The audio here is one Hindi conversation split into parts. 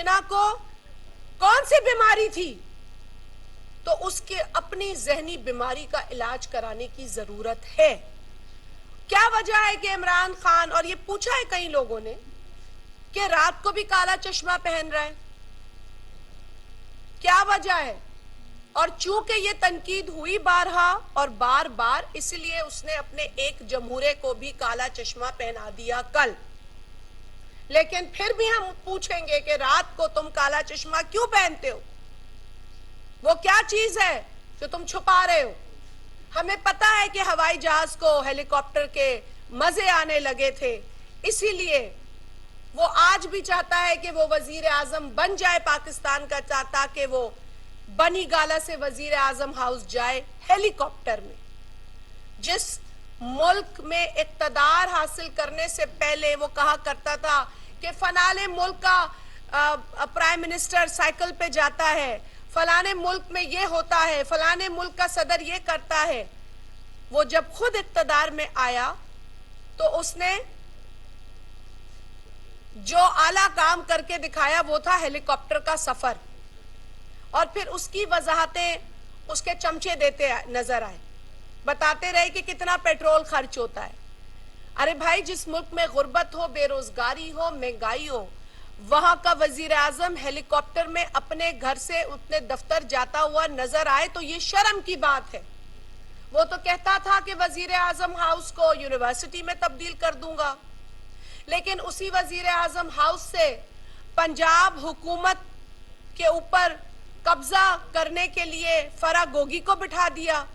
जिन्ना को कौन सी बीमारी थी, तो उसके अपनी जहनी बीमारी का इलाज कराने की जरूरत है। क्या वजह है कि इमरान खान, और ये पूछा है कई लोगों ने, कि रात को भी काला चश्मा पहन रहा है, क्या वजह है? और चूंकि ये तनकीद हुई बारहा और बार बार, इसलिए उसने अपने एक जमहूरे को भी काला चश्मा पहना दिया कल। लेकिन फिर भी हम पूछेंगे कि रात को तुम काला चश्मा क्यों पहनते हो? वो क्या चीज है जो तुम छुपा रहे हो? हमें पता है कि हवाई जहाज को हेलीकॉप्टर के मजे आने लगे थे, इसीलिए वो आज भी चाहता है कि वो वजीर आजम बन जाए पाकिस्तान का, ताकि वो बनी गाला से वजीर आजम हाउस जाए हेलीकॉप्टर में। जिस मुल्क में इक्तदार हासिल करने से पहले वो कहा करता था कि फलाने मुल्क का प्राइम मिनिस्टर साइकिल पे जाता है, फलाने मुल्क में ये होता है, फलाने मुल्क का सदर ये करता है, वो जब खुद इक्तदार में आया तो उसने जो आला काम करके दिखाया वो था हेलीकॉप्टर का सफर, और फिर उसकी वजाहतें उसके चमचे देते नजर आए, बताते रहे कि कितना पेट्रोल खर्च होता है। अरे भाई, जिस मुल्क में गुर्बत हो, बेरोजगारी हो, महंगाई हो, वहां का वजीर आजम हेलीकॉप्टर में अपने घर से अपने दफ्तर जाता हुआ नजर आए तो ये शर्म की बात है। वो तो कहता था कि वजीर आजम हाउस को यूनिवर्सिटी में तब्दील कर दूंगा, लेकिन उसी वजीर आजम हाउस से पंजाब हुकूमत के ऊपर कब्जा करने के लिए फरा गोगी को बिठा दिया।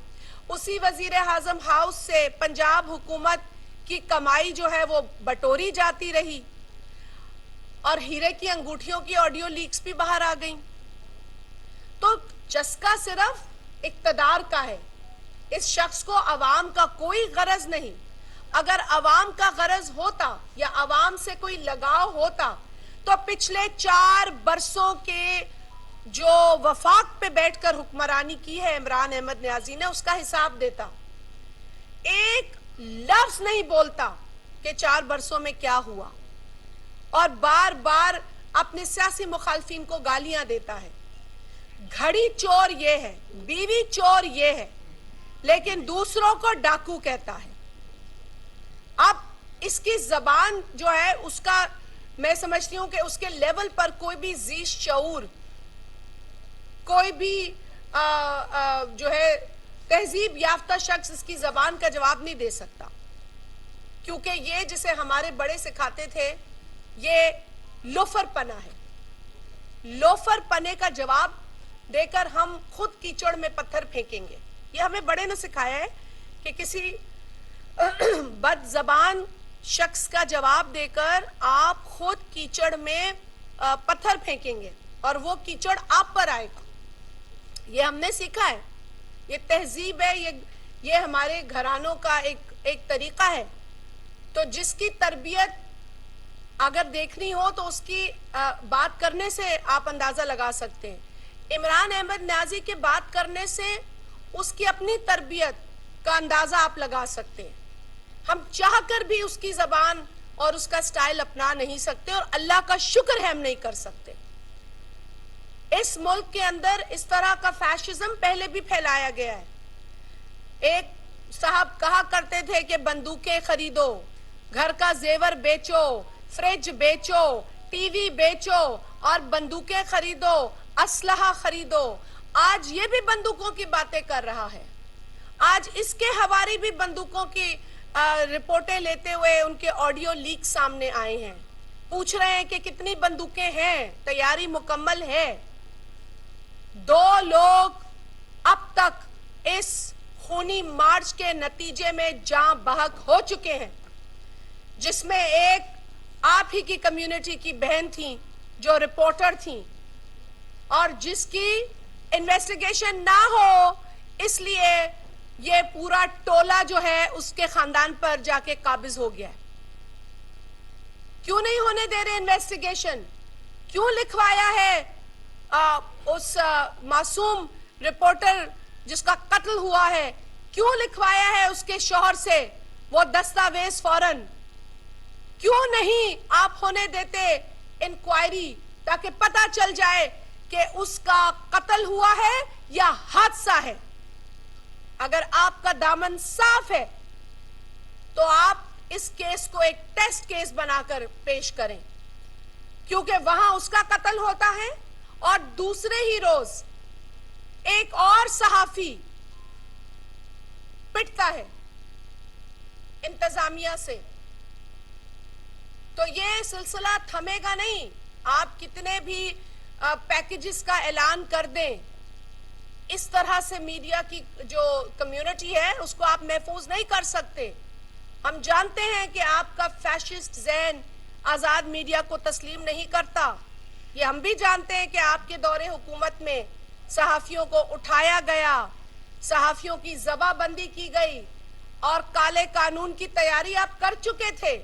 उसी वजीर आजम हाउस से पंजाब हुकूमत की कमाई जो है वो बटोरी जाती रही, और हीरे की अंगूठियों की ऑडियो लीक्स भी बाहर आ गईं। तो चस्का सिर्फ इक्तदार का है, इस शख्स को अवाम का कोई गरज नहीं। अगर अवाम का गरज होता या अवाम से कोई लगाव होता तो पिछले 4 बरसों के जो वफाक पे बैठकर हुक्मरानी की है इमरान अहमद न्याजी ने, उसका हिसाब देता। एक लफ्ज नहीं बोलता कि 4 बरसों में क्या हुआ, और बार बार अपने सियासी मुखालफिन को गालियां देता है। घड़ी चोर ये है, बीवी चोर ये है, लेकिन दूसरों को डाकू कहता है। अब इसकी जबान जो है उसका, मैं समझती हूं कि उसके लेवल पर कोई भी जी शऊर, कोई भी जो है तहजीब याफ्ता शख्स इसकी जबान का जवाब नहीं दे सकता, क्योंकि ये जिसे हमारे बड़े सिखाते थे ये लोफर पना है। लोफर पने का जवाब देकर हम खुद कीचड़ में पत्थर फेंकेंगे। ये हमें बड़े ने सिखाया है कि किसी बदजबान शख्स का जवाब देकर आप खुद कीचड़ में पत्थर फेंकेंगे और वो कीचड़ आप पर आएगा। ये हमने सीखा है, ये तहजीब है, ये हमारे घरानों का एक तरीका है। तो जिसकी तरबियत अगर देखनी हो तो उसकी बात करने से आप अंदाजा लगा सकते हैं। इमरान अहमद न्याजी के बात करने से उसकी अपनी तरबियत का अंदाजा आप लगा सकते हैं। हम चाहकर भी उसकी जबान और उसका स्टाइल अपना नहीं सकते, और अल्लाह का शुक्र है हम नहीं कर सकते। इस मुल्क के अंदर इस तरह का फैशिज्म पहले भी फैलाया गया है। एक साहब कहा करते थे कि बंदूकें खरीदो, घर का जेवर बेचो, फ्रिज बेचो, टीवी बेचो और बंदूकें खरीदो, असलहा खरीदो। आज ये भी बंदूकों की बातें कर रहा है। आज इसके हवारी भी बंदूकों की रिपोर्टें लेते हुए उनके ऑडियो लीक सामने आए हैं। पूछ रहे हैं कि कितनी बंदूकें हैं, तैयारी मुकम्मल है। 2 लोग अब तक इस खूनी मार्च के नतीजे में जान बहक हो चुके हैं, जिसमें एक आप ही की कम्युनिटी की बहन थी जो रिपोर्टर थी, और जिसकी इन्वेस्टिगेशन ना हो इसलिए ये पूरा टोला जो है उसके खानदान पर जाके काबिज हो गया है। क्यों नहीं होने दे रहे इन्वेस्टिगेशन? क्यों लिखवाया है उस मासूम रिपोर्टर जिसका कत्ल हुआ है, क्यों लिखवाया है उसके शौहर से वो दस्तावेज फौरन? क्यों नहीं आप होने देते इंक्वायरी ताकि पता चल जाए कि उसका कत्ल हुआ है या हादसा है। अगर आपका दामन साफ है तो आप इस केस को एक टेस्ट केस बनाकर पेश करें, क्योंकि वहां उसका कत्ल होता है और दूसरे ही रोज एक और सहाफी पिटता है इंतजामिया से। तो ये सिलसिला थमेगा नहीं। आप कितने भी पैकेजेस का ऐलान कर दें, इस तरह से मीडिया की जो कम्युनिटी है उसको आप महफूज नहीं कर सकते। हम जानते हैं कि आपका फैशिस्ट ज़हन आजाद मीडिया को तस्लीम नहीं करता। ये हम भी जानते हैं कि आपके दौरे हुकूमत में सहाफियों को उठाया गया, सहाफियों की जबाबंदी की गई और काले कानून की तैयारी आप कर चुके थे।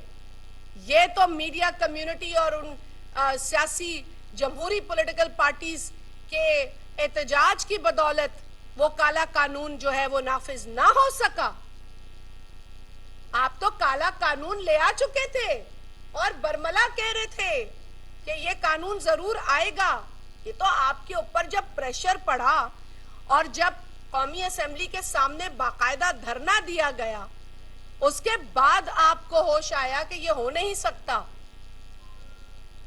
ये तो मीडिया कम्युनिटी और उन सियासी जमहूरी पॉलिटिकल पार्टीज के एहतजाज की बदौलत वो काला कानून जो है वो नाफिज ना हो सका। आप तो काला कानून ले आ चुके थे और बरमला कह रहे थे कि ये कानून जरूर आएगा। ये तो आपके ऊपर जब प्रेशर पड़ा और जब कौमी असेंबली के सामने बाकायदा धरना दिया गया, उसके बाद आपको होश आया कि ये हो नहीं सकता।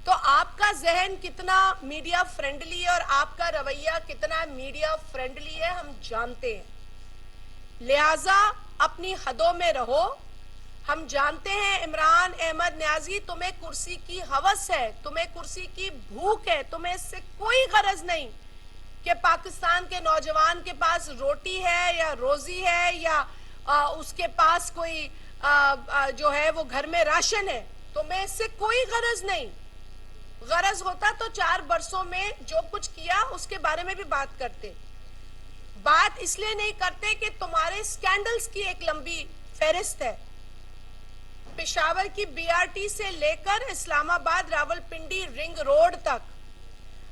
तो आपका जहन कितना मीडिया फ्रेंडली है और आपका रवैया कितना मीडिया फ्रेंडली है हम जानते हैं। लिहाजा अपनी हदों में रहो। हम जानते हैं इमरान अहमद न्याजी, तुम्हें कुर्सी की हवस है, तुम्हें कुर्सी की भूख है, तुम्हें इससे कोई गरज नहीं कि पाकिस्तान के नौजवान के पास रोटी है या रोजी है या उसके पास कोई जो है वो घर में राशन है। तुम्हें इससे कोई गरज नहीं। गरज होता तो 4 बरसों में जो कुछ किया उसके बारे में भी बात करते। बात इसलिए नहीं करते कि तुम्हारे स्कैंडल्स की एक लंबी फहरिस्त है। पेशावर की बीआरटी से लेकर इस्लामाबाद रावलपिंडी रिंग रोड तक,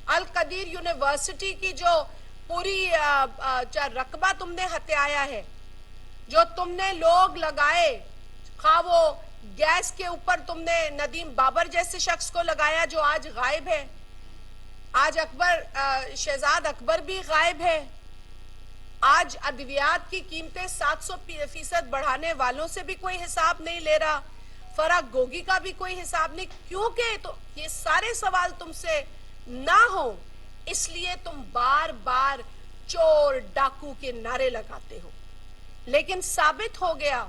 अल कदीर यूनिवर्सिटी की जो पूरी रकबा तुमने हत्याया है, जो तुमने लोग लगाए, खा वो गैस के ऊपर तुमने नदीम बाबर जैसे शख्स को लगाया जो आज गायब है। आज शहजाद अकबर भी गायब है। आज अद्वियात की कीमतें 700% बढ़ाने वालों से भी कोई हिसाब नहीं ले रहा। फराग गोगी का भी कोई हिसाब नहीं। क्योंकि तो ये सारे सवाल तुमसे ना हो इसलिए तुम बार बार चोर डाकू के नारे लगाते हो। लेकिन साबित हो गया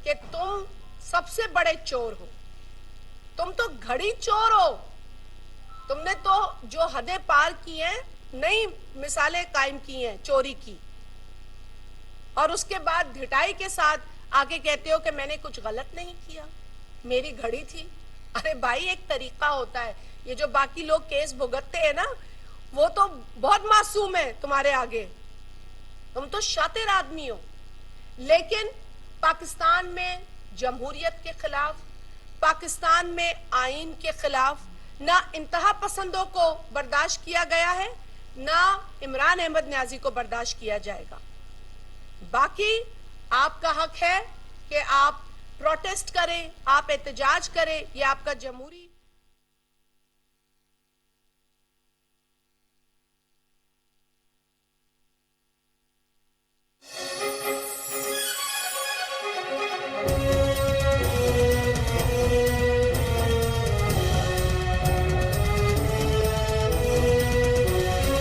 कि तुम सबसे बड़े चोर हो। तुम तो घड़ी चोर हो। तुमने तो जो हदें पार की हैं, नई मिसालें कायम की हैं चोरी की, और उसके बाद ढिठाई के साथ आगे कहते हो कि मैंने कुछ गलत नहीं किया, मेरी घड़ी थी। अरे भाई, एक तरीका होता है। ये जो बाकी लोग केस भुगतते हैं ना, वो तो बहुत मासूम है तुम्हारे आगे। तुम तो शातिर आदमी हो। लेकिन पाकिस्तान में जमहूरियत के खिलाफ, पाकिस्तान में आईन के खिलाफ ना इंतहा पसंदों को बर्दाश्त किया गया है, ना इमरान अहमद न्याजी को बर्दाश्त किया जाएगा। बाकी आपका हक है कि आप प्रोटेस्ट करें, आप एहतजाज करें, ये आपका जमहूरी